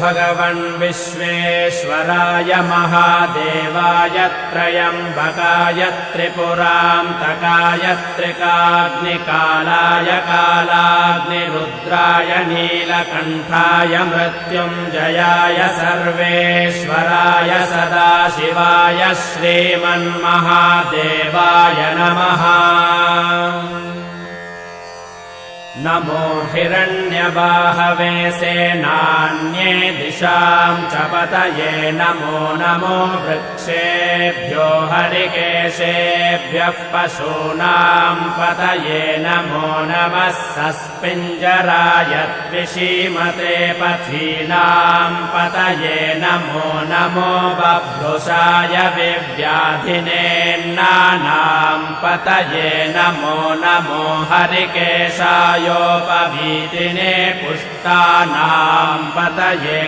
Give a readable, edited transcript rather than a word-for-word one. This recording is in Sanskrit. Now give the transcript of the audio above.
भगवन् विश्वेश्वराय महादेवाय त्रयम्बकाय त्रिपुरान्तकाय त्रिकाग्निकालाय कालाग्निरुद्राय नीलकण्ठाय मृत्युञ्जयाय सर्वेश्वराय सदाशिवाय श्रीमन्महादेवाय नमः। नमो हिरण्यबाहवे सेनान्ये दिशां च पतये नमो नमो वृक्षेभ्यो हरिकेशेभ्यः पशूनां पतये नमो नमः सस्पिञ्जराय द्विषीमते पथीनां पतये नमो नमो बभ्रुषाय विव्याधिनेन्नानां पतये नमो नमो हरिकेशाय योपवीतिने पुष्टानां पतये